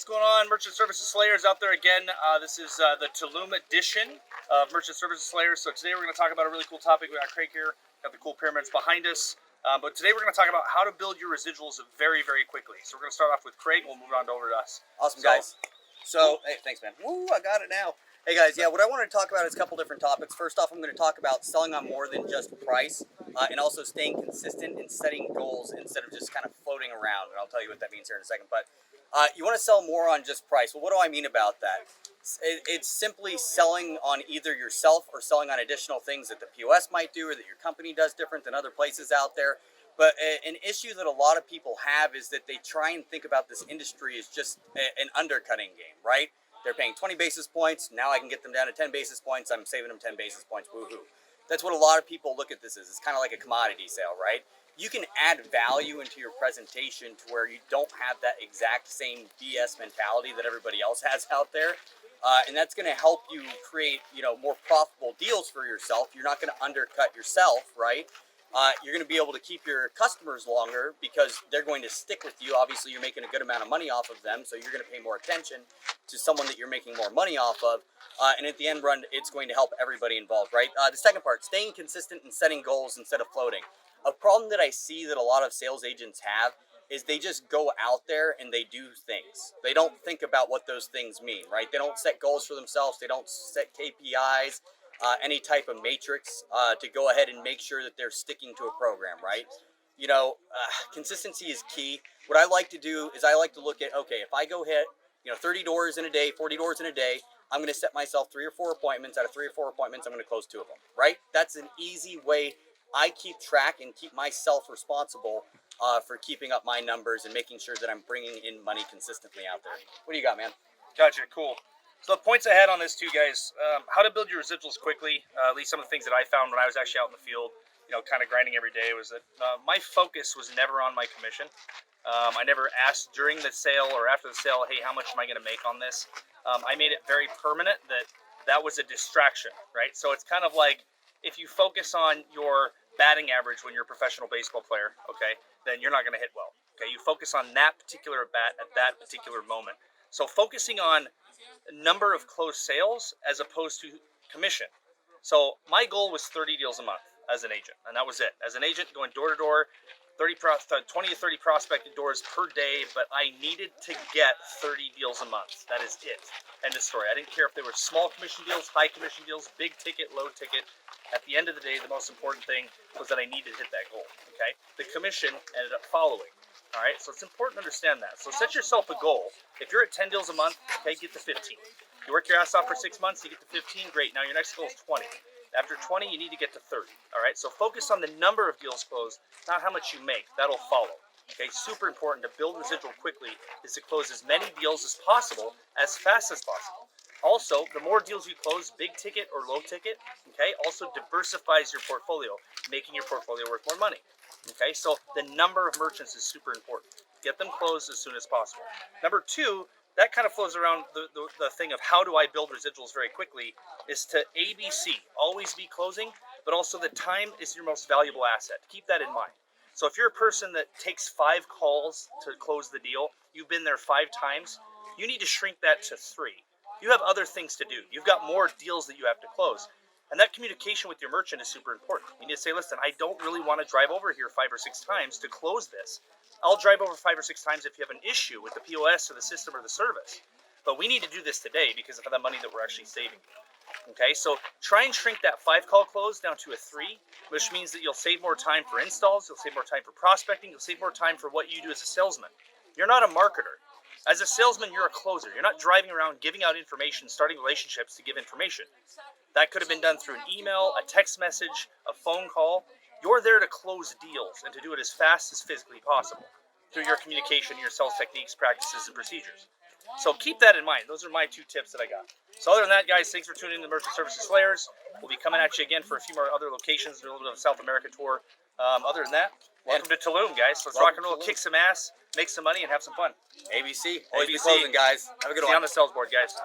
What's going on, Merchant Services Slayers out there again? This is the Tulum edition of Merchant Services Slayers. So today we're going to talk about a really cool topic. We got Craig here, got the cool pyramids behind us. But today we're going to talk about how to build your residuals very, very quickly. So we're going to start off with Craig, and we'll move on over to us. Awesome, guys. So, hey, thanks, man. Woo, I got it now. Hey, guys, yeah, what I want to talk about is a couple different topics. First off, I'm going to talk about selling on more than just price, and also staying consistent and setting goals instead of just kind of floating around. And I'll tell you what that means here in a second. But you want to sell more on just price. Well, what do I mean about that? It's simply selling on either yourself or selling on additional things that the POS might do or that your company does different than other places out there. But an issue that a lot of people have is that they try and think about this industry as just an undercutting game, right? They're paying 20 basis points. Now I can get them down to 10 basis points. I'm saving them 10 basis points. Woohoo. That's what a lot of people look at this as. It's kind of like a commodity sale, right? You can add value into your presentation to where you don't have that exact same BS mentality that everybody else has out there. And that's going to help you create, more profitable deals for yourself. You're not going to undercut yourself, right? You're going to be able to keep your customers longer because they're going to stick with you. Obviously, you're making a good amount of money off of them, so you're going to pay more attention to someone that you're making more money off of. And at the end run, it's going to help everybody involved, right? The second part, staying consistent and setting goals instead of floating. A problem that I see that a lot of sales agents have is they just go out there and they do things. They don't think about what those things mean, right? They don't set goals for themselves. They don't set KPIs. Any type of matrix to go ahead and make sure that they're sticking to a program, right? Consistency is key. What I like to do is I like to look at, okay, if I go hit, 30 doors in a day, 40 doors in a day, I'm going to set myself 3 or 4 appointments. Out of 3 or 4 appointments, I'm going to close 2 of them, right? That's an easy way. I keep track and keep myself responsible for keeping up my numbers and making sure that I'm bringing in money consistently out there. What do you got, man? Gotcha, cool. So the points I had on this too, guys, how to build your residuals quickly, at least some of the things that I found when I was actually out in the field, kind of grinding every day, was that my focus was never on my commission. I never asked during the sale or after the sale, hey, how much am I going to make on this? I made it very permanent that was a distraction, right? So it's kind of like if you focus on your batting average when you're a professional baseball player, okay, then you're not going to hit well. Okay, you focus on that particular bat at that particular moment. So focusing on number of closed sales as opposed to commission. So my goal was 30 deals a month as an agent, and that was it. As an agent, going door to door, 20 to 30 prospected doors per day, but I needed to get 30 deals a month. That is it. End of story. I didn't care if they were small commission deals, high commission deals, big ticket, low ticket. At the end of the day, the most important thing was that I needed to hit that goal. Okay, the commission ended up following. All right, so it's important to understand that. So set yourself a goal. If you're at 10 deals a month, okay, get to 15. You work your ass off for 6 months, you get to 15, great. Now your next goal is 20. After 20, you need to get to 30. All right, so focus on the number of deals closed, not how much you make. That'll follow. Okay, super important to build residual quickly is to close as many deals as possible, as fast as possible. Also, the more deals you close, big ticket or low ticket, okay, also diversifies your portfolio, making your portfolio worth more money. Okay, so the number of merchants is super important. Get them closed as soon as possible. Number 2, that kind of flows around the thing of how do I build residuals very quickly, is to ABC, always be closing, but also the time is your most valuable asset. Keep that in mind. So if you're a person that takes 5 calls to close the deal, you've been there 5 times, you need to shrink that to 3. You have other things to do. You've got more deals that you have to close. And that communication with your merchant is super important. You need to say, listen, I don't really want to drive over here 5 or 6 times to close this. I'll drive over 5 or 6 times if you have an issue with the POS or the system or the service. But we need to do this today because of the money that we're actually saving. Okay, so try and shrink that 5 call close down to a 3, which means that you'll save more time for installs, you'll save more time for prospecting, you'll save more time for what you do as a salesman. You're not a marketer. As a salesman, you're a closer. You're not driving around giving out information, starting relationships to give information. That could have been done through an email, a text message, a phone call. You're there to close deals and to do it as fast as physically possible through your communication, your sales techniques, practices, and procedures. So keep that in mind. Those are my 2 tips that I got. So other than that, guys, thanks for tuning in to Merchant Services Slayers. We'll be coming at you again for a few more other locations, a little bit of a South America tour. Other than that, welcome to Tulum, guys. Let's rock and roll, kick some ass, make some money, and have some fun. ABC. Always be closing, guys. Have a good one. See you on the sales board, guys.